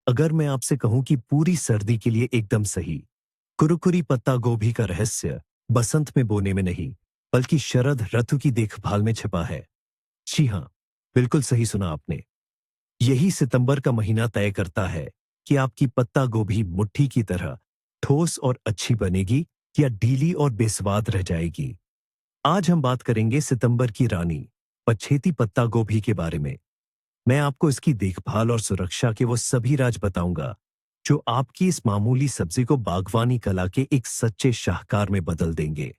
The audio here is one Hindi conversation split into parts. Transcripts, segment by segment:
अगर मैं आपसे कहूं कि पूरी सर्दी के लिए एकदम सही, कुरकुरी पत्ता गोभी का रहस्य बसंत में बोने में नहीं, बल्कि शरद ऋतु की देखभाल में छिपा है। जी हाँ, बिल्कुल सही सुना आपने। यही सितंबर का महीना तय करता है कि आपकी पत्ता गोभी मुट्ठी की तरह ठोस और अच्छी बनेगी या ढीली और बेस्वाद रह जाएगी। आज हम बात करेंगे सितंबर की रानी, पछेती पत्ता गोभी के बारे में। मैं आपको इसकी देखभाल और सुरक्षा के वो सभी राज बताऊंगा जो आपकी इस मामूली सब्जी को बागवानी कला के एक सच्चे शाहकार में बदल देंगे।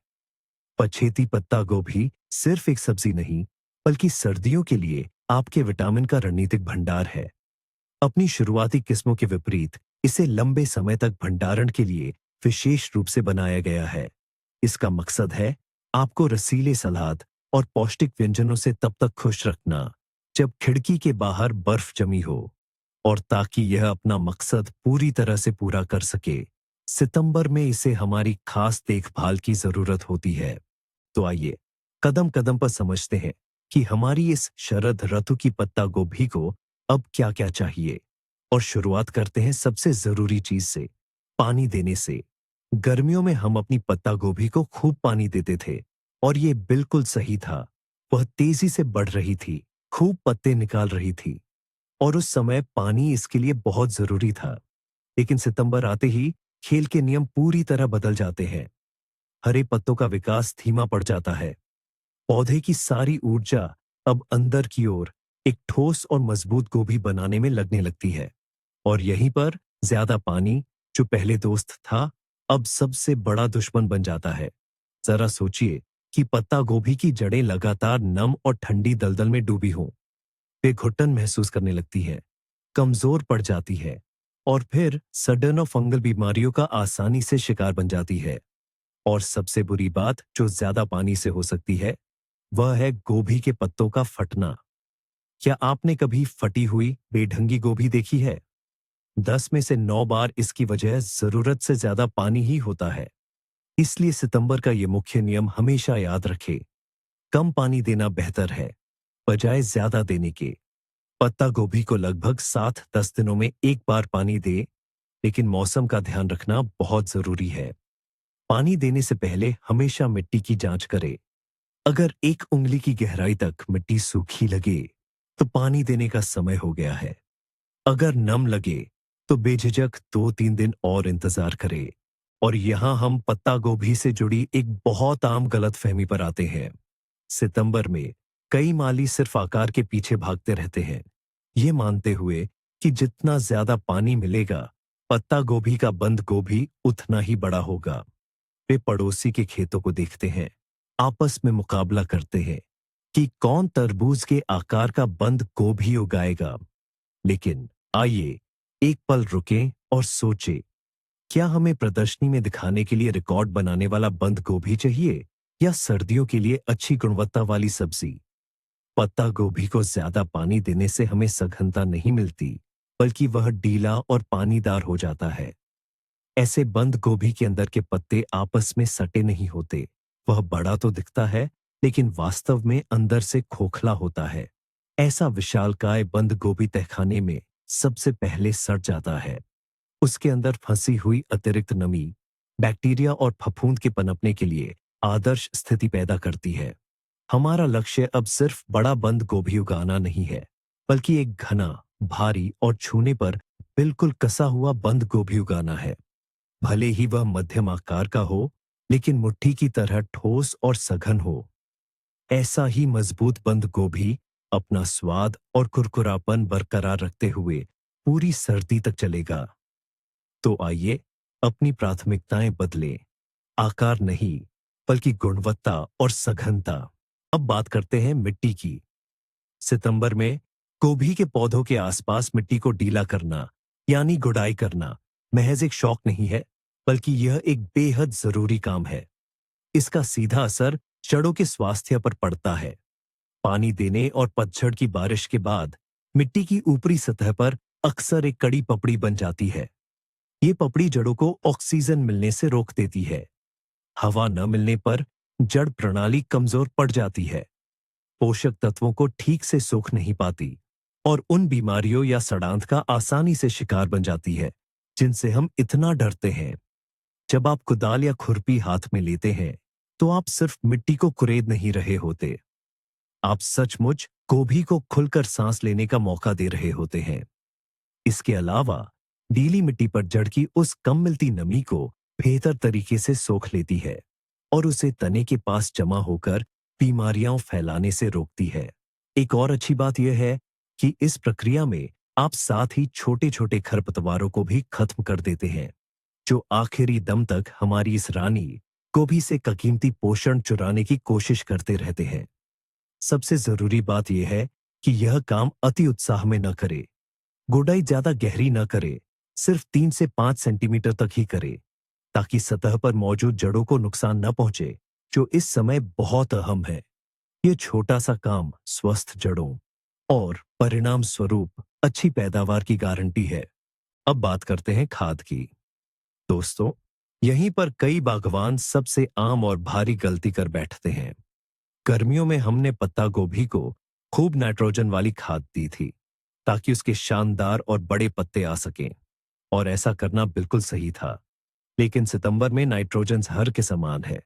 पछेती पत्ता गोभी सिर्फ एक सब्जी नहीं, बल्कि सर्दियों के लिए आपके विटामिन का रणनीतिक भंडार है। अपनी शुरुआती किस्मों के विपरीत इसे लंबे समय तक भंडारण के लिए विशेष रूप से बनाया गया है। इसका मकसद है आपको रसीले सलाद और पौष्टिक व्यंजनों से तब तक खुश रखना जब खिड़की के बाहर बर्फ जमी हो, और ताकि यह अपना मकसद पूरी तरह से पूरा कर सके, सितंबर में इसे हमारी खास देखभाल की जरूरत होती है। तो आइए कदम कदम पर समझते हैं कि हमारी इस शरद ऋतु की पत्ता गोभी को अब क्या क्या चाहिए। और शुरुआत करते हैं सबसे जरूरी चीज से, पानी देने से। गर्मियों में हम अपनी पत्ता गोभी को खूब पानी देते थे, और ये बिल्कुल सही था। वह तेजी से बढ़ रही थी, खूब पत्ते निकाल रही थी, और उस समय पानी इसके लिए बहुत जरूरी था। लेकिन सितंबर आते ही खेल के नियम पूरी तरह बदल जाते हैं। हरे पत्तों का विकास धीमा पड़ जाता है। पौधे की सारी ऊर्जा अब अंदर की ओर एक ठोस और मजबूत गोभी बनाने में लगने लगती है। और यहीं पर ज्यादा पानी, जो पहले दोस्त था, अब सबसे बड़ा दुश्मन बन जाता है। जरा सोचिए कि पत्ता गोभी की जड़ें लगातार नम और ठंडी दलदल में डूबी हों। वे घुटन महसूस करने लगती है, कमजोर पड़ जाती है, और फिर सडन और फंगल बीमारियों का आसानी से शिकार बन जाती है। और सबसे बुरी बात जो ज्यादा पानी से हो सकती है, वह है गोभी के पत्तों का फटना। क्या आपने कभी फटी हुई बेढंगी गोभी देखी है? 10 में से 9 बार इसकी वजह जरूरत से ज्यादा पानी ही होता है। इसलिए सितंबर का यह मुख्य नियम हमेशा याद रखें, कम पानी देना बेहतर है बजाय ज्यादा देने के। पत्ता गोभी को लगभग 7-10 दिनों में एक बार पानी दे, लेकिन मौसम का ध्यान रखना बहुत जरूरी है। पानी देने से पहले हमेशा मिट्टी की जांच करें। अगर 1 उंगली की गहराई तक मिट्टी सूखी लगे, तो पानी देने का समय हो गया है। अगर नम लगे, तो बेझिझक 2-3 दिन और इंतजार करें। और यहां हम पत्ता गोभी से जुड़ी एक बहुत आम गलतफहमी पर आते हैं। सितंबर में कई माली सिर्फ आकार के पीछे भागते रहते हैं, ये मानते हुए कि जितना ज्यादा पानी मिलेगा, पत्ता गोभी का बंद गोभी उतना ही बड़ा होगा। वे पड़ोसी के खेतों को देखते हैं, आपस में मुकाबला करते हैं कि कौन तरबूज के आकार का बंद गोभी उगाएगा। लेकिन आइए एक पल रुकें और सोचें, क्या हमें प्रदर्शनी में दिखाने के लिए रिकॉर्ड बनाने वाला बंद गोभी चाहिए, या सर्दियों के लिए अच्छी गुणवत्ता वाली सब्जी? पत्ता गोभी को ज्यादा पानी देने से हमें सघनता नहीं मिलती, बल्कि वह ढीला और पानीदार हो जाता है। ऐसे बंद गोभी के अंदर के पत्ते आपस में सटे नहीं होते। वह बड़ा तो दिखता है, लेकिन वास्तव में अंदर से खोखला होता है। ऐसा विशालकाय बंद गोभी तहखाने में सबसे पहले सड़ जाता है। उसके अंदर फंसी हुई अतिरिक्त नमी बैक्टीरिया और फफूंद के पनपने के लिए आदर्श स्थिति पैदा करती है। हमारा लक्ष्य अब सिर्फ बड़ा बंद गोभी उगाना नहीं है, बल्कि एक घना, भारी और छूने पर बिल्कुल कसा हुआ बंद गोभी उगाना है। भले ही वह मध्यम आकार का हो, लेकिन मुट्ठी की तरह ठोस और सघन हो। ऐसा ही मजबूत बंद गोभी अपना स्वाद और कुरकुरापन बरकरार रखते हुए पूरी सर्दी तक चलेगा। तो आइए अपनी प्राथमिकताएं बदलें, आकार नहीं, बल्कि गुणवत्ता और सघनता। अब बात करते हैं मिट्टी की। सितंबर में गोभी के पौधों के आसपास मिट्टी को ढीला करना, यानी गुड़ाई करना, महज एक शौक नहीं है, बल्कि यह एक बेहद जरूरी काम है। इसका सीधा असर जड़ों के स्वास्थ्य पर पड़ता है। पानी देने और पतझड़ की बारिश के बाद मिट्टी की ऊपरी सतह पर अक्सर एक कड़ी पपड़ी बन जाती है। ये पपड़ी जड़ों को ऑक्सीजन मिलने से रोक देती है। हवा न मिलने पर जड़ प्रणाली कमजोर पड़ जाती है, पोषक तत्वों को ठीक से सोख नहीं पाती, और उन बीमारियों या सड़ांध का आसानी से शिकार बन जाती है जिनसे हम इतना डरते हैं। जब आप कुदाल या खुरपी हाथ में लेते हैं तो आप सिर्फ मिट्टी को कुरेद नहीं रहे होते, आप सचमुच गोभी को खुलकर सांस लेने का मौका दे रहे होते हैं। इसके अलावा गीली मिट्टी पर जड़ की उस कम मिलती नमी को बेहतर तरीके से सोख लेती है और उसे तने के पास जमा होकर बीमारियां फैलाने से रोकती है। एक और अच्छी बात यह है कि इस प्रक्रिया में आप साथ ही छोटे छोटे खरपतवारों को भी खत्म कर देते हैं, जो आखिरी दम तक हमारी इस रानी गोभी से कीमती पोषण चुराने की कोशिश करते रहते हैं। सबसे जरूरी बात यह है कि यह काम अति उत्साह में न करे, गुड़ाई ज्यादा गहरी न करे, सिर्फ 3 से 5 सेंटीमीटर तक ही करे, ताकि सतह पर मौजूद जड़ों को नुकसान न पहुंचे, जो इस समय बहुत अहम है। यह छोटा सा काम स्वस्थ जड़ों और परिणाम स्वरूप अच्छी पैदावार की गारंटी है। अब बात करते हैं खाद की। दोस्तों, यहीं पर कई बागवान सबसे आम और भारी गलती कर बैठते हैं। गर्मियों में हमने पत्ता गोभी को खूब नाइट्रोजन वाली खाद दी थी ताकि उसके शानदार और बड़े पत्ते आ सकें, और ऐसा करना बिल्कुल सही था। लेकिन सितंबर में नाइट्रोजन हर के समान है।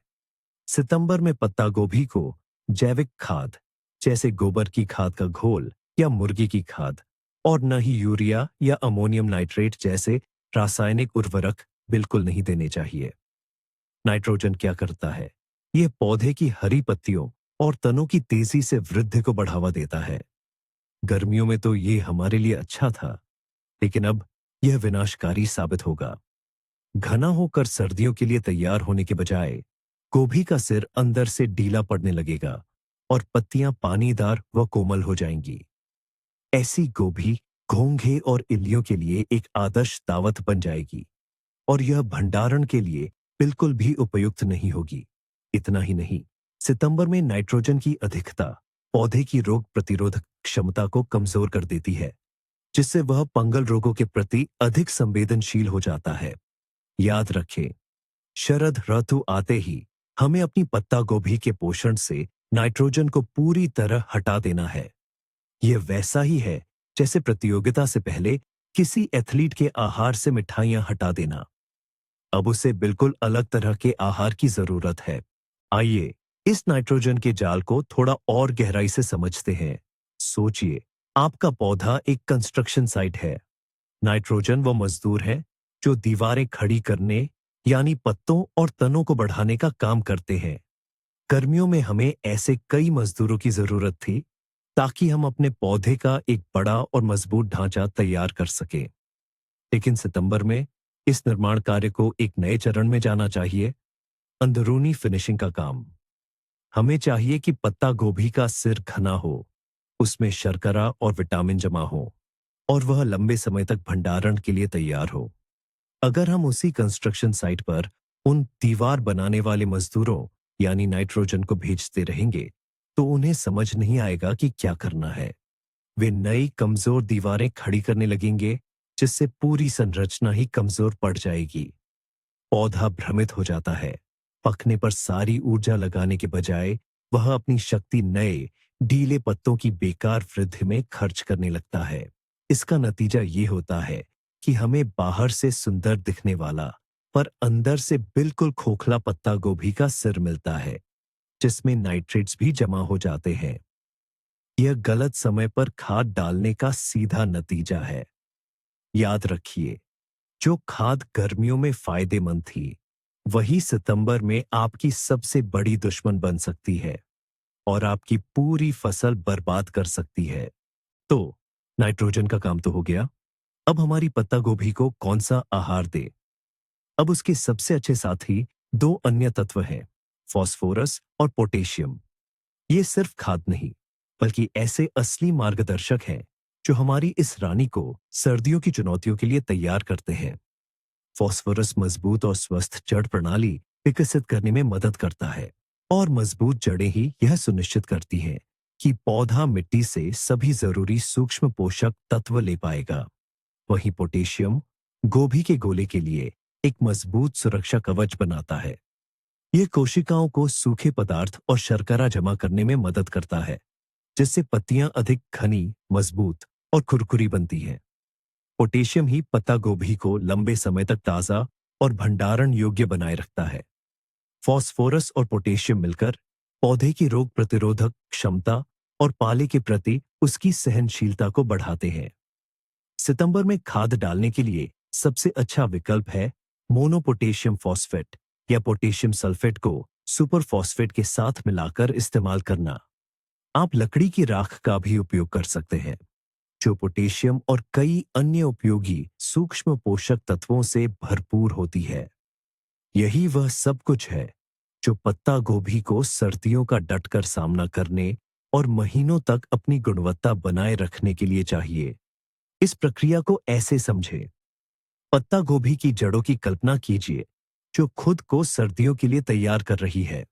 सितंबर में पत्ता गोभी को जैविक खाद जैसे गोबर की खाद का घोल या मुर्गी की खाद, और न ही यूरिया या अमोनियम नाइट्रेट जैसे रासायनिक उर्वरक बिल्कुल नहीं देने चाहिए। नाइट्रोजन क्या करता है? यह पौधे की हरी पत्तियों और तनों की तेजी से वृद्धि को बढ़ावा देता है। गर्मियों में तो यह हमारे लिए अच्छा था, लेकिन अब यह विनाशकारी साबित होगा। घना होकर सर्दियों के लिए तैयार होने के बजाय गोभी का सिर अंदर से ढीला पड़ने लगेगा और पत्तियां पानीदार व कोमल हो जाएंगी। ऐसी गोभी घोंघे और इल्लियों के लिए एक आदर्श दावत बन जाएगी, और यह भंडारण के लिए बिल्कुल भी उपयुक्त नहीं होगी। इतना ही नहीं, सितंबर में नाइट्रोजन की अधिकता पौधे की रोग प्रतिरोधक क्षमता को कमजोर कर देती है, जिससे वह फंगल रोगों के प्रति अधिक संवेदनशील हो जाता है। याद रखें, शरद ऋतु आते ही हमें अपनी पत्ता गोभी के पोषण से नाइट्रोजन को पूरी तरह हटा देना है। यह वैसा ही है जैसे प्रतियोगिता से पहले किसी एथलीट के आहार से मिठाइयां हटा देना। अब उसे बिल्कुल अलग तरह के आहार की जरूरत है। आइए इस नाइट्रोजन के जाल को थोड़ा और गहराई से समझते हैं। सोचिए, आपका पौधा एक कंस्ट्रक्शन साइट है। नाइट्रोजन वो मजदूर है जो दीवारें खड़ी करने यानी पत्तों और तनों को बढ़ाने का काम करते हैं। गर्मियों में हमें ऐसे कई मजदूरों की जरूरत थी ताकि हम अपने पौधे का एक बड़ा और मजबूत ढांचा तैयार कर सकें। लेकिन सितंबर में इस निर्माण कार्य को एक नए चरण में जाना चाहिए, अंदरूनी फिनिशिंग का काम। हमें चाहिए कि पत्ता गोभी का सिर घना हो, उसमें शर्करा और विटामिन जमा हो, और वह लंबे समय तक भंडारण के लिए तैयार हो। अगर हम उसी कंस्ट्रक्शन साइट पर उन दीवार बनाने वाले मजदूरों यानी नाइट्रोजन को भेजते रहेंगे, तो उन्हें समझ नहीं आएगा कि क्या करना है। वे नई कमजोर दीवारें खड़ी करने लगेंगे, जिससे पूरी संरचना ही कमजोर पड़ जाएगी। पौधा भ्रमित हो जाता है। पकने पर सारी ऊर्जा लगाने के बजाय वह अपनी शक्ति नए ढीले पत्तों की बेकार वृद्धि में खर्च करने लगता है। इसका नतीजा ये होता है कि हमें बाहर से सुंदर दिखने वाला पर अंदर से बिल्कुल खोखला पत्ता गोभी का सिर मिलता है, जिसमें नाइट्रेट्स भी जमा हो जाते हैं। यह गलत समय पर खाद डालने का सीधा नतीजा है। याद रखिए, जो खाद गर्मियों में फायदेमंद थी, वही सितंबर में आपकी सबसे बड़ी दुश्मन बन सकती है और आपकी पूरी फसल बर्बाद कर सकती है। तो नाइट्रोजन का काम तो हो गया। अब हमारी पत्ता गोभी को कौन सा आहार दे? अब उसके सबसे अच्छे साथी दो अन्य तत्व हैं, फास्फोरस और पोटेशियम। ये सिर्फ खाद नहीं, बल्कि ऐसे असली मार्गदर्शक हैं जो हमारी इस रानी को सर्दियों की चुनौतियों के लिए तैयार करते हैं। फास्फोरस मजबूत और स्वस्थ जड़ प्रणाली विकसित करने में मदद करता है, और मजबूत जड़ें ही यह सुनिश्चित करती हैं कि पौधा मिट्टी से सभी जरूरी सूक्ष्म पोषक तत्व ले पाएगा। वहीं पोटेशियम गोभी के गोले के लिए एक मजबूत सुरक्षा कवच बनाता है। यह कोशिकाओं को सूखे पदार्थ और शर्करा जमा करने में मदद करता है, जिससे पत्तियां अधिक घनी, मजबूत और कुरकुरी बनती हैं। पोटेशियम ही पत्ता गोभी को लंबे समय तक ताजा और भंडारण योग्य बनाए रखता है। फास्फोरस और पोटेशियम मिलकर पौधे की रोग प्रतिरोधक क्षमता और पाले के प्रति उसकी सहनशीलता को बढ़ाते हैं। सितंबर में खाद डालने के लिए सबसे अच्छा विकल्प है मोनोपोटेशियम फॉस्फेट या पोटेशियम सल्फेट को सुपर फॉस्फेट के साथ मिलाकर इस्तेमाल करना। आप लकड़ी की राख का भी उपयोग कर सकते हैं, जो पोटेशियम और कई अन्य उपयोगी सूक्ष्म पोषक तत्वों से भरपूर होती है। यही वह सब कुछ है जो पत्ता गोभी को सर्दियों का डटकर सामना करने और महीनों तक अपनी गुणवत्ता बनाए रखने के लिए चाहिए। इस प्रक्रिया को ऐसे समझें। पत्ता गोभी की जड़ों की कल्पना कीजिए, जो खुद को सर्दियों के लिए तैयार कर रही है।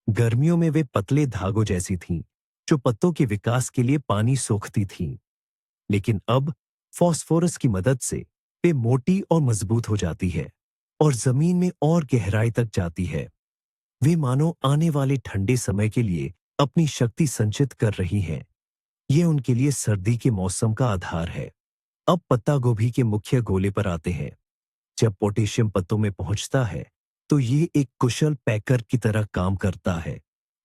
गर्मियों में वे पतले धागों जैसी थीं, जो पत्तों के विकास के लिए पानी सोखती थीं। लेकिन अब फास्फोरस की मदद से वे मोटी और मजबूत हो जाती है और जमीन में और गहराई तक जाती है। वे मानो आने वाले ठंडे समय के लिए अपनी शक्ति संचित कर रही हैं। ये उनके लिए सर्दी के मौसम का आधार है। अब पत्ता गोभी के मुख्य गोले पर आते हैं। जब पोटेशियम पत्तों में पहुंचता है, तो ये एक कुशल पैकर की तरह काम करता है।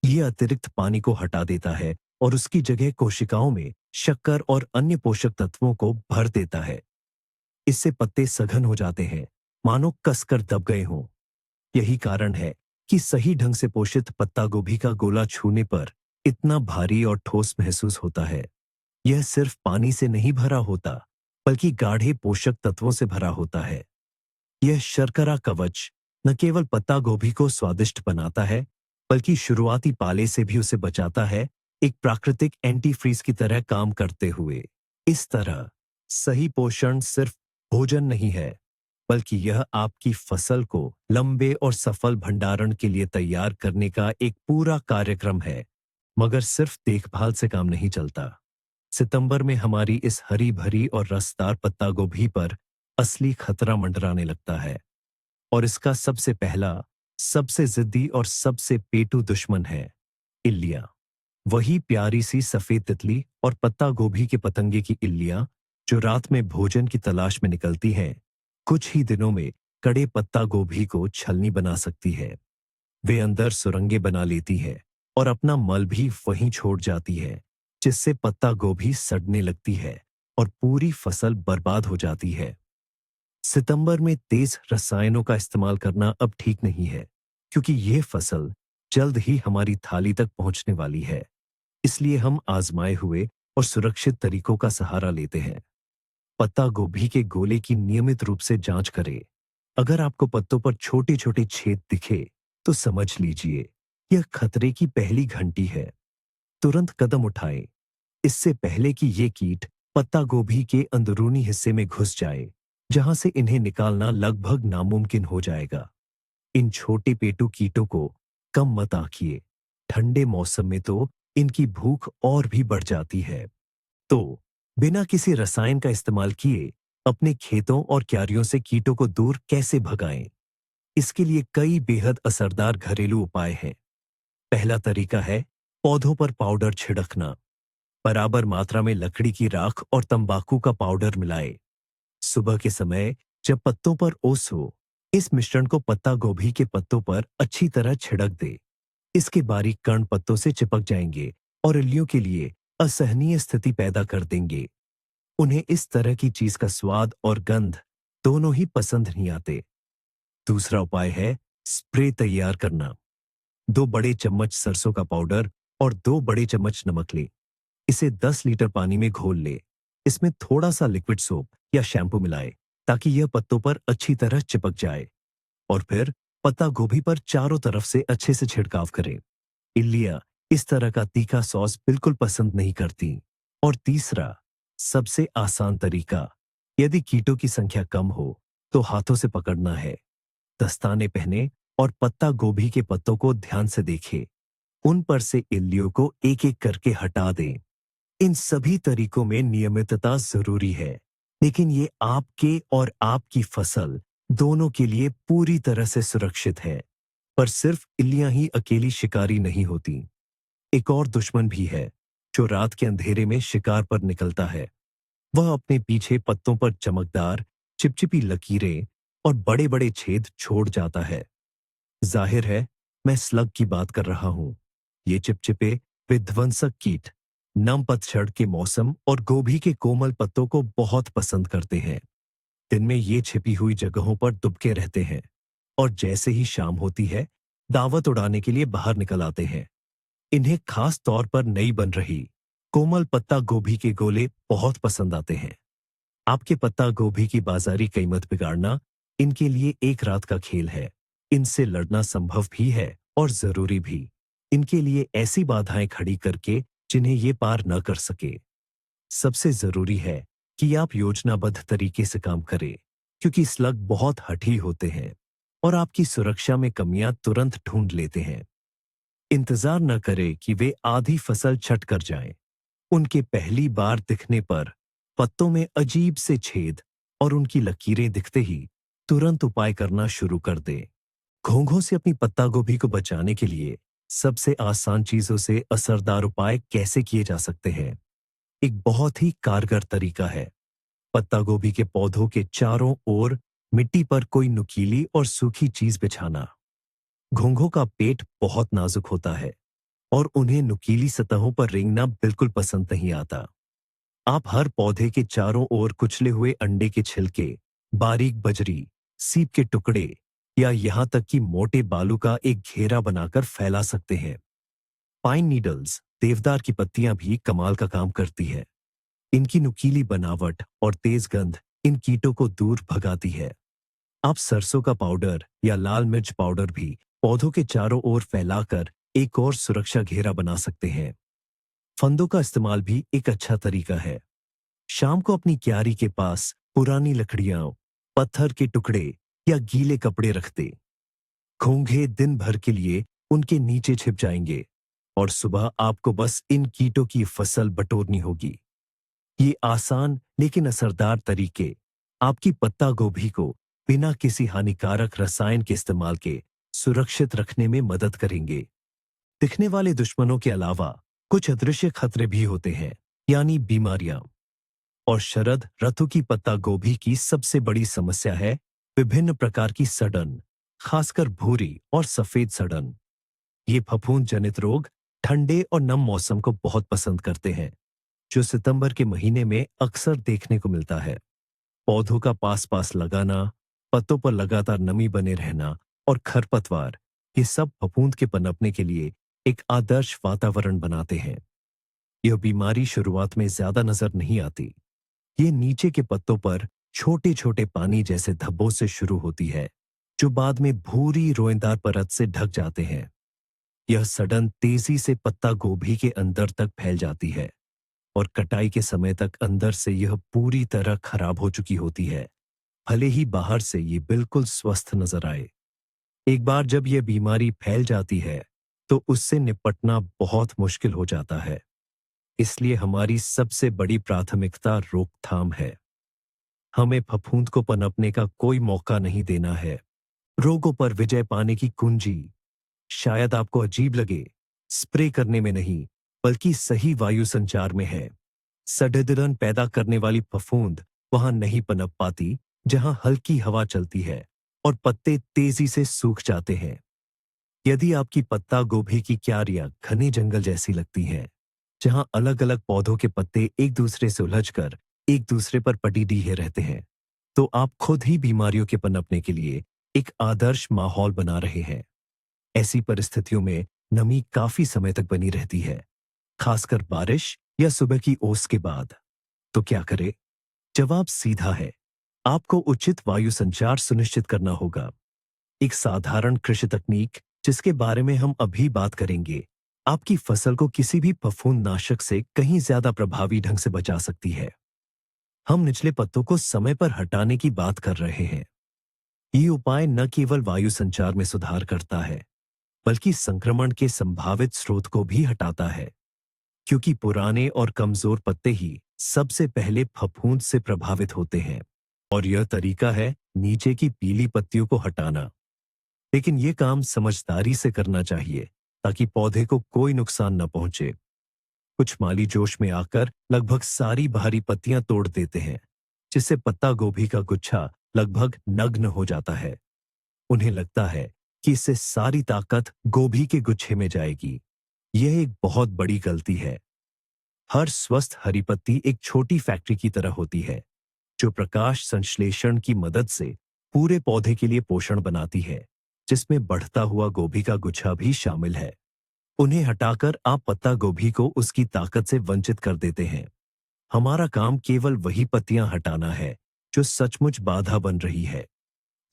ये अतिरिक्त पानी को हटा देता है और उसकी जगह कोशिकाओं में शक्कर और अन्य पोषक तत्वों को भर देता है। इससे पत्ते सघन हो जाते हैं, मानो कसकर दब गए हों। यही कारण है कि सही ढंग से पोषित पत्ता गोभी का गोला छूने पर इतना भारी और ठोस महसूस होता है। यह सिर्फ पानी से नहीं भरा होता, बल्कि गाढ़े पोषक तत्वों से भरा होता है। यह शर्करा कवच न केवल पत्ता गोभी को स्वादिष्ट बनाता है, बल्कि शुरुआती पाले से भी उसे बचाता है, एक प्राकृतिक एंटी फ्रीज की तरह काम करते हुए। इस तरह सही पोषण सिर्फ भोजन नहीं है, बल्कि यह आपकी फसल को लंबे और सफल भंडारण के लिए तैयार करने का एक पूरा कार्यक्रम है। मगर सिर्फ देखभाल से काम नहीं चलता। सितंबर में हमारी इस हरी भरी और रसदार पत्ता गोभी पर असली खतरा मंडराने लगता है, और इसका सबसे पहला, सबसे जिद्दी और सबसे पेटू दुश्मन है इल्लियां। वही प्यारी सी सफेद तितली और पत्ता गोभी के पतंगे की इल्लियां, जो रात में भोजन की तलाश में निकलती हैं, कुछ ही दिनों में कड़े पत्ता गोभी को छलनी बना सकती है। वे अंदर सुरंगें बना लेती है और अपना मल भी वहीं छोड़ जाती है, जिससे पत्ता गोभी सड़ने लगती है और पूरी फसल बर्बाद हो जाती है। सितंबर में तेज रसायनों का इस्तेमाल करना अब ठीक नहीं है, क्योंकि यह फसल जल्द ही हमारी थाली तक पहुंचने वाली है। इसलिए हम आजमाए हुए और सुरक्षित तरीकों का सहारा लेते हैं। पत्ता गोभी के गोले की नियमित रूप से जांच करें। अगर आपको पत्तों पर छोटे छोटे छेद दिखे, तो समझ लीजिए यह खतरे की पहली घंटी है। तुरंत कदम उठाएं, इससे पहले कि ये कीट पत्ता गोभी के अंदरूनी हिस्से में घुस जाए, जहां से इन्हें निकालना लगभग नामुमकिन हो जाएगा। इन छोटे पेटू कीटों को कम मत आंकिए। ठंडे मौसम में तो इनकी भूख और भी बढ़ जाती है। तो बिना किसी रसायन का इस्तेमाल किए अपने खेतों और क्यारियों से कीटों को दूर कैसे भगाएं? इसके लिए कई बेहद असरदार घरेलू उपाय हैं। पहला तरीका है पौधों पर पाउडर छिड़कना। बराबर मात्रा में लकड़ी की राख और तंबाकू का पाउडर मिलाएं। सुबह के समय जब पत्तों पर ओस हो, इस मिश्रण को पत्ता गोभी के पत्तों पर अच्छी तरह छिड़क दे। इसके बारीक कण पत्तों से चिपक जाएंगे और इल्लियों के लिए असहनीय स्थिति पैदा कर देंगे। उन्हें इस तरह की चीज का स्वाद और गंध दोनों ही पसंद नहीं आते। दूसरा उपाय है स्प्रे तैयार करना। 2 बड़े चम्मच सरसों का पाउडर और 2 बड़े चम्मच नमक लें। इसे 10 लीटर पानी में घोल लें। इसमें थोड़ा सा लिक्विड सोप या शैम्पू मिलाएं, ताकि यह पत्तों पर अच्छी तरह चिपक जाए। और फिर पत्ता गोभी पर चारों तरफ से अच्छे से छिड़काव करें। इल्लियां इस तरह का तीखा सॉस बिल्कुल पसंद नहीं करती। और तीसरा, सबसे आसान तरीका, यदि कीटों की संख्या कम हो, तो हाथों से पकड़ना है। दस्ताने पहने और पत्ता गोभी के पत्तों को ध्यान से देखें। उन पर से इल्लियों को एक एक करके हटा दें। इन सभी तरीकों में नियमितता जरूरी है, लेकिन ये आपके और आपकी फसल दोनों के लिए पूरी तरह से सुरक्षित है। पर सिर्फ इल्लियां ही अकेली शिकारी नहीं होती। एक और दुश्मन भी है, जो रात के अंधेरे में शिकार पर निकलता है। वह अपने पीछे पत्तों पर चमकदार चिपचिपी लकीरें और बड़े बड़े छेद छोड़ जाता है। जाहिर है, मैं स्लग की बात कर रहा हूं। ये चिपचिपे विध्वंसक कीट नम पतझड़ के मौसम और गोभी के कोमल पत्तों को बहुत पसंद करते हैं। दिन में ये छिपी हुई जगहों पर दुबके रहते हैं और जैसे ही शाम होती है, दावत उड़ाने के लिए बाहर निकल आते हैं। इन्हें खास तौर पर नई बन रही कोमल पत्ता गोभी के गोले बहुत पसंद आते हैं। आपके पत्ता गोभी की बाजारी कीमत बिगाड़ना इनके लिए एक रात का खेल है। इनसे लड़ना संभव भी है और जरूरी भी। इनके लिए ऐसी बाधाएं खड़ी करके जिन्हें ये पार न कर सके। सबसे जरूरी है कि आप योजनाबद्ध तरीके से काम करें, क्योंकि स्लग बहुत हठी होते हैं और आपकी सुरक्षा में कमियां तुरंत ढूंढ लेते हैं। इंतजार न करें कि वे आधी फसल छट कर जाएं। उनके पहली बार दिखने पर पत्तों में अजीब से छेद और उनकी लकीरें दिखते ही तुरंत उपाय करना शुरू कर दें। घोंघों से अपनी पत्ता गोभी को बचाने के लिए सबसे आसान चीजों से असरदार उपाय कैसे किए जा सकते हैं? एक बहुत ही कारगर तरीका है पत्ता गोभी के पौधों के चारों ओर मिट्टी पर कोई नुकीली और सूखी चीज बिछाना। घोंघों का पेट बहुत नाजुक होता है और उन्हें नुकीली सतहों पर रेंगना बिल्कुल पसंद नहीं आता। आप हर पौधे के चारों ओर कुचले हुए अंडे के छिलके, बारीक बजरी, सीप के टुकड़े या यहां तक कि मोटे बालू का एक घेरा बनाकर फैला सकते हैं। पाइन नीडल्स, देवदार की पत्तियां भी कमाल का काम करती है। इनकी नुकीली बनावट और तेज गंध इन कीटों को दूर भगाती है। आप सरसों का पाउडर या लाल मिर्च पाउडर भी पौधों के चारों ओर फैलाकर एक और सुरक्षा घेरा बना सकते हैं। फंदों का इस्तेमाल भी एक अच्छा तरीका है। शाम को अपनी क्यारी के पास पुरानी लकड़ियां, पत्थर के टुकड़े या गीले कपड़े रख दें। घोंघे दिन भर के लिए उनके नीचे छिप जाएंगे और सुबह आपको बस इन कीटों की फसल बटोरनी होगी। ये आसान लेकिन असरदार तरीके आपकी पत्ता गोभी को बिना किसी हानिकारक रसायन के इस्तेमाल के सुरक्षित रखने में मदद करेंगे। दिखने वाले दुश्मनों के अलावा कुछ अदृश्य खतरे भी होते हैं, यानी बीमारियां। और शरद ऋतु की पत्ता गोभी की सबसे बड़ी समस्या है विभिन्न प्रकार की सड़न, खासकर भूरी और सफेद सड़न। ये फफूंद जनित रोग ठंडे और नम मौसम को बहुत पसंद करते हैं, जो सितंबर के महीने में अक्सर देखने को मिलता है। पौधों का पास पास लगाना, पत्तों पर लगातार नमी बने रहना और खरपतवार, ये सब फफूंद के पनपने के लिए एक आदर्श वातावरण बनाते हैं। यह बीमारी शुरुआत में ज्यादा नजर नहीं आती। ये नीचे के पत्तों पर छोटे छोटे पानी जैसे धब्बों से शुरू होती है, जो बाद में भूरी रोएदार परत से ढक जाते हैं। यह सड़न तेजी से पत्ता गोभी के अंदर तक फैल जाती है और कटाई के समय तक अंदर से यह पूरी तरह खराब हो चुकी होती है, भले ही बाहर से ये बिल्कुल स्वस्थ नजर आए। एक बार जब यह बीमारी फैल जाती है, तो उससे निपटना बहुत मुश्किल हो जाता है। इसलिए हमारी सबसे बड़ी प्राथमिकता रोकथाम है। हमें फफूंद को पनपने का कोई मौका नहीं देना है। रोगों पर विजय पाने की कुंजी, शायद आपको अजीब लगे, स्प्रे करने में नहीं, बल्कि सही वायु संचार में है। सडेदरन पैदा करने वाली फफूंद वहां नहीं पनप पाती जहां हल्की हवा चलती है और पत्ते तेजी से सूख जाते हैं। यदि आपकी पत्ता गोभी की क्यारियां घने जंगल जैसी लगती हैं, जहां अलग अलग पौधों के पत्ते एक दूसरे से उलझकर एक दूसरे पर पटीडीहे रहते हैं, तो आप खुद ही बीमारियों के पनपने के लिए एक आदर्श माहौल बना रहे हैं। ऐसी परिस्थितियों में नमी काफी समय तक बनी रहती है, खासकर बारिश या सुबह की ओस के बाद। तो क्या करें? जवाब सीधा है, आपको उचित वायु संचार सुनिश्चित करना होगा। एक साधारण कृषि तकनीक जिसके बारे में हम अभी बात करेंगे, आपकी फसल को किसी भी फफूंद नाशक से कहीं ज्यादा प्रभावी ढंग से बचा सकती है। हम निचले पत्तों को समय पर हटाने की बात कर रहे हैं। ये उपाय न केवल वायु संचार में सुधार करता है, बल्कि संक्रमण के संभावित स्रोत को भी हटाता है, क्योंकि पुराने और कमजोर पत्ते ही सबसे पहले फफूंद से प्रभावित होते हैं। और यह तरीका है नीचे की पीली पत्तियों को हटाना। लेकिन यह काम समझदारी से करना चाहिए, ताकि पौधे को कोई नुकसान न पहुंचे। कुछ माली जोश में आकर लगभग सारी बाहरी पत्तियां तोड़ देते हैं, जिससे पत्ता गोभी का गुच्छा लगभग नग्न हो जाता है। उन्हें लगता है कि इससे सारी ताकत गोभी के गुच्छे में जाएगी। यह एक बहुत बड़ी गलती है। हर स्वस्थ हरी पत्ती एक छोटी फैक्ट्री की तरह होती है, जो प्रकाश संश्लेषण की मदद से पूरे पौधे के लिए पोषण बनाती है, जिसमें बढ़ता हुआ गोभी का गुच्छा भी शामिल है। उन्हें हटाकर आप पत्ता गोभी को उसकी ताकत से वंचित कर देते हैं। हमारा काम केवल वही पत्तियां हटाना है जो सचमुच बाधा बन रही है।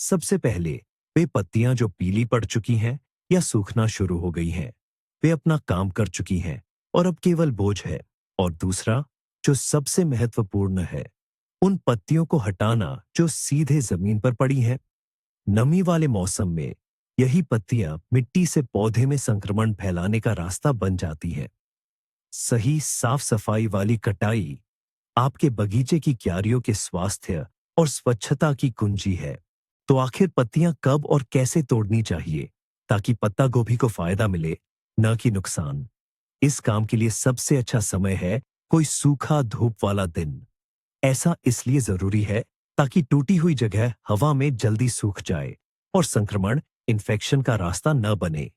सबसे पहले वे पत्तियां जो पीली पड़ चुकी हैं या सूखना शुरू हो गई हैं, वे अपना काम कर चुकी हैं और अब केवल बोझ है। और दूसरा, जो सबसे महत्वपूर्ण है, उन पत्तियों को हटाना जो सीधे जमीन पर पड़ी हैं। नमी वाले मौसम में यही पत्तियां मिट्टी से पौधे में संक्रमण फैलाने का रास्ता बन जाती हैं। सही साफ सफाई वाली कटाई आपके बगीचे की क्यारियों के स्वास्थ्य और स्वच्छता की कुंजी है। तो आखिर पत्तियां कब और कैसे तोड़नी चाहिए ताकि पत्ता गोभी को फायदा मिले, न कि नुकसान? इस काम के लिए सबसे अच्छा समय है कोई सूखा धूप वाला दिन। ऐसा इसलिए जरूरी है ताकि टूटी हुई जगह हवा में जल्दी सूख जाए और संक्रमण इन्फेक्शन का रास्ता न बने।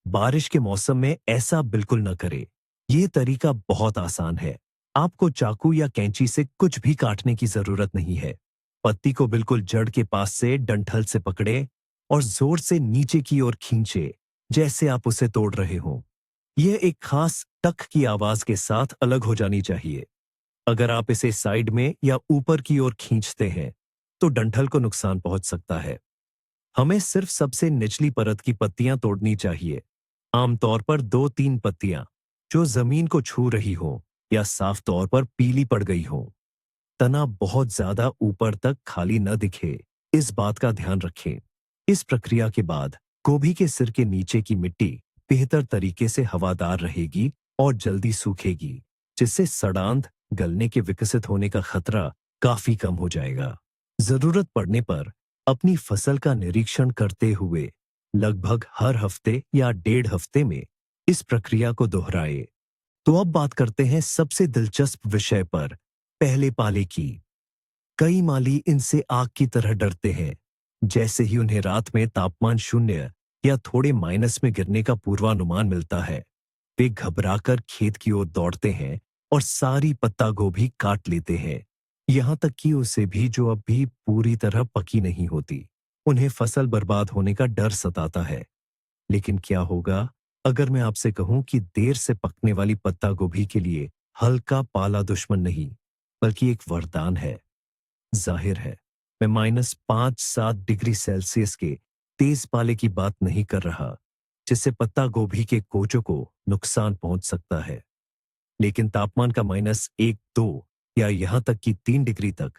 बारिश के मौसम में ऐसा बिल्कुल न करें। यह तरीका बहुत आसान है। आपको चाकू या कैंची से कुछ भी काटने की जरूरत नहीं है। पत्ती को बिल्कुल जड़ के पास से डंठल से पकड़े और जोर से नीचे की ओर खींचे, जैसे आप उसे तोड़ रहे हो। यह एक खास टक की आवाज के साथ अलग हो जानी चाहिए। अगर आप इसे साइड में या ऊपर की ओर खींचते हैं, तो डंठल को नुकसान पहुंच सकता है। हमें सिर्फ सबसे निचली परत की पत्तियां तोड़नी चाहिए। आमतौर पर 2-3 पत्तियां जो जमीन को छू रही हो या साफ तौर पर पीली पड़ गई हो। तना बहुत ज्यादा ऊपर तक खाली न दिखे, इस बात का ध्यान रखें। इस प्रक्रिया के बाद गोभी के सिर के नीचे की मिट्टी बेहतर तरीके से हवादार रहेगी और जल्दी सूखेगी, जिससे सड़ांध गलने के विकसित होने का खतरा काफी कम हो जाएगा। जरूरत पड़ने पर अपनी फसल का निरीक्षण करते हुए लगभग हर हफ्ते या 1.5 हफ्ते में इस प्रक्रिया को दोहराए। तो अब बात करते हैं सबसे दिलचस्प विषय पर, पहले पाले की। कई माली इनसे आग की तरह डरते हैं। जैसे ही उन्हें रात में तापमान 0 या थोड़े माइनस में गिरने का पूर्वानुमान मिलता है, वे घबराकर खेत की ओर दौड़ते हैं और सारी पत्ता गोभी काट लेते हैं, यहां तक कि उसे भी जो अब भी पूरी तरह पकी नहीं होती। उन्हें फसल बर्बाद होने का डर सताता है। लेकिन क्या होगा अगर मैं आपसे कहूं कि देर से पकने वाली पत्ता गोभी के लिए हल्का पाला दुश्मन नहीं, बल्कि एक वरदान है? जाहिर है, मैं -5-7 डिग्री सेल्सियस के तेज पाले की बात नहीं कर रहा, जिससे पत्ता गोभी के कोचों को नुकसान पहुंच सकता है। लेकिन तापमान का -1-2 या यहां तक कि 3 डिग्री तक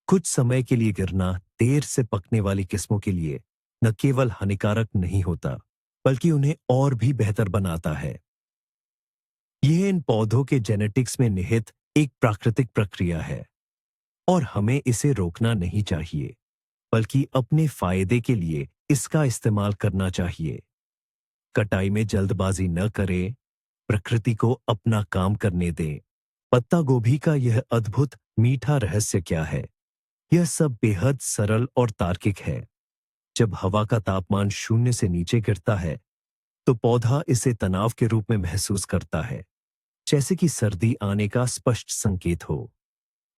कुछ समय के लिए गिरना देर से पकने वाली किस्मों के लिए न केवल हानिकारक नहीं होता, बल्कि उन्हें और भी बेहतर बनाता है। यह इन पौधों के जेनेटिक्स में निहित एक प्राकृतिक प्रक्रिया है और हमें इसे रोकना नहीं चाहिए, बल्कि अपने फायदे के लिए इसका इस्तेमाल करना चाहिए। कटाई में जल्दबाजी न करें, प्रकृति को अपना काम करने दें। पत्ता गोभी का यह अद्भुत मीठा रहस्य क्या है? यह सब बेहद सरल और तार्किक है। जब हवा का तापमान 0 से नीचे गिरता है, तो पौधा इसे तनाव के रूप में महसूस करता है, जैसे कि सर्दी आने का स्पष्ट संकेत हो।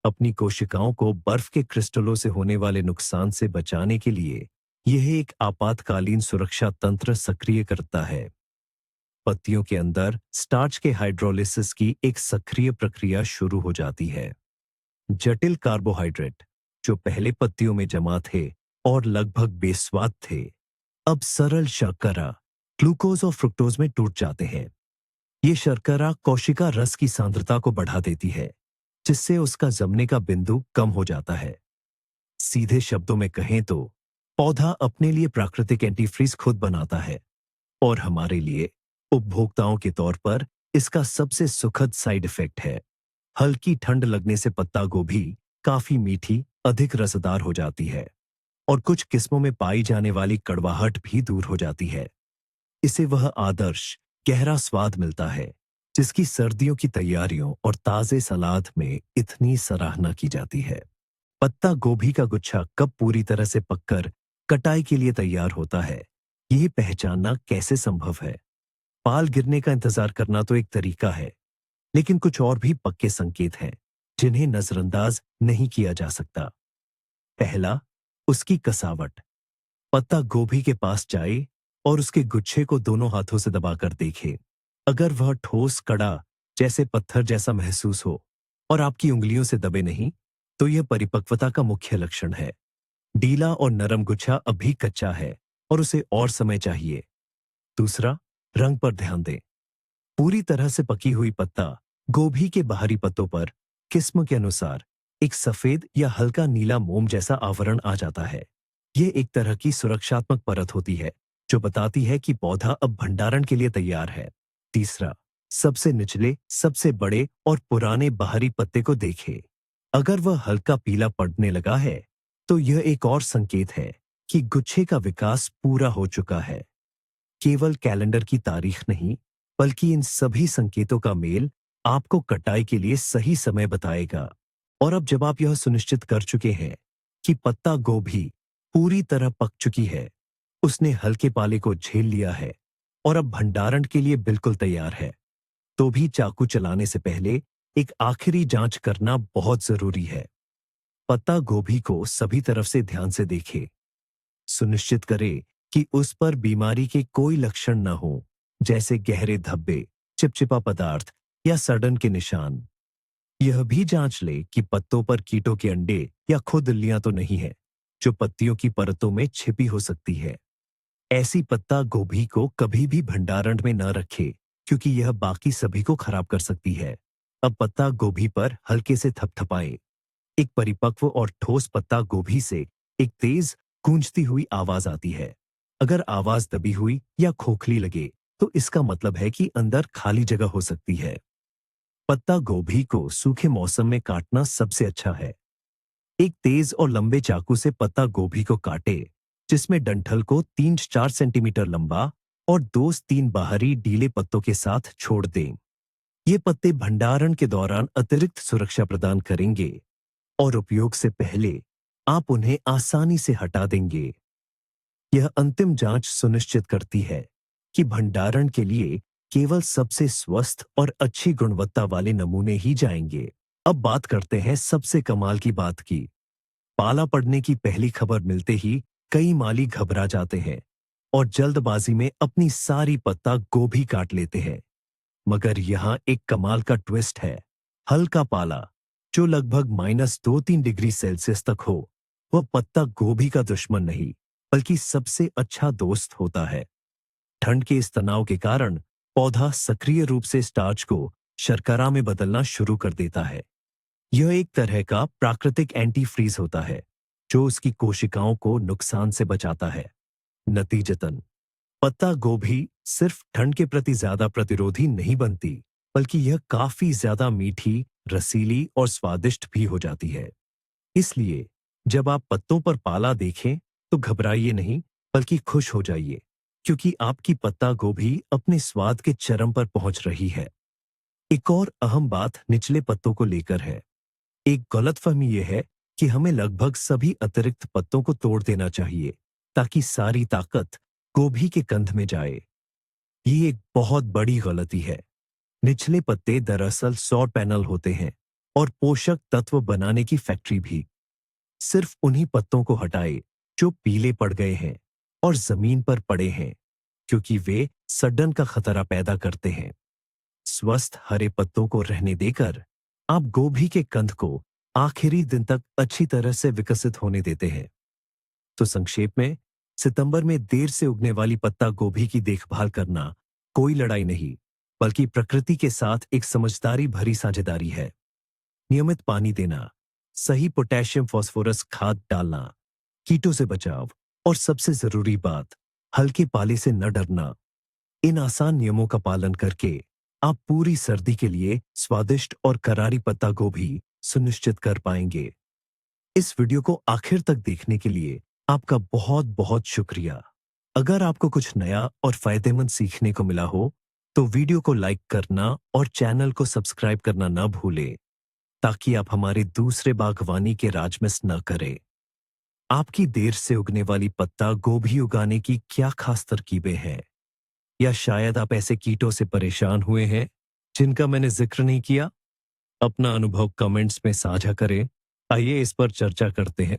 अपनी कोशिकाओं को बर्फ के क्रिस्टलों से होने वाले नुकसान से बचाने के लिए यह एक आपातकालीन सुरक्षा तंत्र सक्रिय करता है। पत्तियों के अंदर स्टार्च के हाइड्रोलिसिस की एक सक्रिय प्रक्रिया शुरू हो जाती है। जटिल कार्बोहाइड्रेट जो पहले पत्तियों में जमा थे और लगभग बेस्वाद थे, अब सरल शर्करा, ग्लूकोज और फ्रुक्टोज में टूट जाते हैं। ये शर्करा कोशिका रस की सांद्रता को बढ़ा देती है, जिससे उसका जमने का बिंदु कम हो जाता है। सीधे शब्दों में कहें तो पौधा अपने लिए प्राकृतिक एंटीफ्रीज खुद बनाता है और हमारे लिए उपभोक्ताओं के तौर पर इसका सबसे सुखद साइड इफेक्ट है। हल्की ठंड लगने से पत्ता गोभी काफी मीठी, अधिक रसदार हो जाती है और कुछ किस्मों में पाई जाने वाली कड़वाहट भी दूर हो जाती है। इसे वह आदर्श गहरा स्वाद मिलता है जिसकी सर्दियों की तैयारियों और ताजे सलाद में इतनी सराहना की जाती है। पत्ता गोभी का गुच्छा कब पूरी तरह से पककर कटाई के लिए तैयार होता है, ये पहचानना कैसे संभव है? पाल गिरने का इंतजार करना तो एक तरीका है, लेकिन कुछ और भी पक्के संकेत हैं जिन्हें नजरअंदाज नहीं किया जा सकता। पहला, उसकी कसावट। पत्ता गोभी के पास जाए और उसके गुच्छे को दोनों हाथों से दबाकर देखे। अगर वह ठोस कड़ा जैसे पत्थर जैसा महसूस हो और आपकी उंगलियों से दबे नहीं, तो यह परिपक्वता का मुख्य लक्षण है। ढीला और नरम गुच्छा अभी कच्चा है और उसे और समय चाहिए। दूसरा, रंग पर ध्यान दें। पूरी तरह से पकी हुई पत्ता गोभी के बाहरी पत्तों पर किस्म के अनुसार एक सफेद या हल्का नीला मोम जैसा आवरण आ जाता है। ये एक तरह की सुरक्षात्मक परत होती है जो बताती है कि पौधा अब भंडारण के लिए तैयार है। तीसरा, सबसे निचले, सबसे बड़े और पुराने बाहरी पत्ते को देखें। अगर वह हल्का पीला पड़ने लगा है, तो यह एक और संकेत है कि गुच्छे का विकास पूरा हो चुका है। केवल कैलेंडर की तारीख नहीं, बल्कि इन सभी संकेतों का मेल आपको कटाई के लिए सही समय बताएगा। और अब जब आप यह सुनिश्चित कर चुके हैं कि पत्ता गोभी पूरी तरह पक चुकी है, उसने हल्के पाले को झेल लिया है और अब भंडारण के लिए बिल्कुल तैयार है, तो भी चाकू चलाने से पहले एक आखिरी जांच करना बहुत जरूरी है। पत्ता गोभी को सभी तरफ से ध्यान से देखें। सुनिश्चित करें कि उस पर बीमारी के कोई लक्षण न हो, जैसे गहरे धब्बे, चिपचिपा पदार्थ या सड़न के निशान। यह भी जांच ले कि पत्तों पर कीटों के अंडे या खुरदलियां तो नहीं है, जो पत्तियों की परतों में छिपी हो सकती है। ऐसी पत्ता गोभी को कभी भी भंडारण में न रखें, क्योंकि यह बाकी सभी को खराब कर सकती है। अब पत्ता गोभी पर हल्के से थपथपाएं। एक परिपक्व और ठोस पत्ता गोभी से एक तेज गूंजती हुई आवाज आती है। अगर आवाज दबी हुई या खोखली लगे, तो इसका मतलब है कि अंदर खाली जगह हो सकती है। पत्ता गोभी को सूखे मौसम में काटना सबसे अच्छा है। एक तेज और लंबे चाकू से पत्ता गोभी को काटे, जिसमें डंठल को 3-4 सेंटीमीटर लंबा और 2-3 बाहरी ढीले पत्तों के साथ छोड़ दें। ये पत्ते भंडारण के दौरान अतिरिक्त सुरक्षा प्रदान करेंगे और उपयोग से पहले आप उन्हें आसानी से हटा देंगे। यह अंतिम जांच सुनिश्चित करती है कि भंडारण के लिए केवल सबसे स्वस्थ और अच्छी गुणवत्ता वाले नमूने ही जाएंगे। अब बात करते हैं सबसे कमाल की बात की। पाला पड़ने की पहली खबर मिलते ही कई माली घबरा जाते हैं और जल्दबाजी में अपनी सारी पत्ता गोभी काट लेते हैं। मगर यहाँ एक कमाल का ट्विस्ट है। हल्का पाला, जो लगभग -2-3 डिग्री सेल्सियस तक हो, वह पत्ता गोभी का दुश्मन नहीं, बल्कि सबसे अच्छा दोस्त होता है। ठंड के इस तनाव के कारण पौधा सक्रिय रूप से स्टार्च को शर्करा में बदलना शुरू कर देता है। यह एक तरह का प्राकृतिक एंटी फ्रीज होता है, जो उसकी कोशिकाओं को नुकसान से बचाता है। नतीजतन पत्ता गोभी सिर्फ ठंड के प्रति ज्यादा प्रतिरोधी नहीं बनती, बल्कि यह काफी ज्यादा मीठी, रसीली और स्वादिष्ट भी हो जाती है। इसलिए जब आप पत्तों पर पाला देखें, तो घबराइए नहीं, बल्कि खुश हो जाइए, क्योंकि आपकी पत्ता गोभी अपने स्वाद के चरम पर पहुंच रही है। एक और अहम बात निचले पत्तों को लेकर है। एक गलतफहमी यह है कि हमें लगभग सभी अतिरिक्त पत्तों को तोड़ देना चाहिए, ताकि सारी ताकत गोभी के कंद में जाए। ये एक बहुत बड़ी गलती है। निचले पत्ते दरअसल सौर पैनल होते हैं और पोषक तत्व बनाने की फैक्ट्री भी। सिर्फ उन्हीं पत्तों को हटाए जो पीले पड़ गए हैं और जमीन पर पड़े हैं, क्योंकि वे सड़न का खतरा पैदा करते हैं। स्वस्थ हरे पत्तों को रहने देकर आप गोभी के कंद को आखिरी दिन तक अच्छी तरह से विकसित होने देते हैं। तो संक्षेप में, सितंबर में देर से उगने वाली पत्ता गोभी की देखभाल करना कोई लड़ाई नहीं, बल्कि प्रकृति के साथ एक समझदारी भरी साझेदारी है। नियमित पानी देना, सही पोटेशियम फास्फोरस खाद डालना, कीटों से बचाव और सबसे जरूरी बात, हल्के पाले से न डरना। इन आसान नियमों का पालन करके आप पूरी सर्दी के लिए स्वादिष्ट और करारी पत्ता गोभी सुनिश्चित कर पाएंगे। इस वीडियो को आखिर तक देखने के लिए आपका बहुत बहुत शुक्रिया। अगर आपको कुछ नया और फायदेमंद सीखने को मिला हो, तो वीडियो को लाइक करना और चैनल को सब्सक्राइब करना न भूलें, ताकि आप हमारे दूसरे बागवानी के राज मिस न करें। आपकी देर से उगने वाली पत्ता गोभी उगाने की क्या खास तरकीबें हैं? या शायद आप ऐसे कीटों से परेशान हुए हैं जिनका मैंने जिक्र नहीं किया? अपना अनुभव कमेंट्स में साझा करें। आइए इस पर चर्चा करते हैं।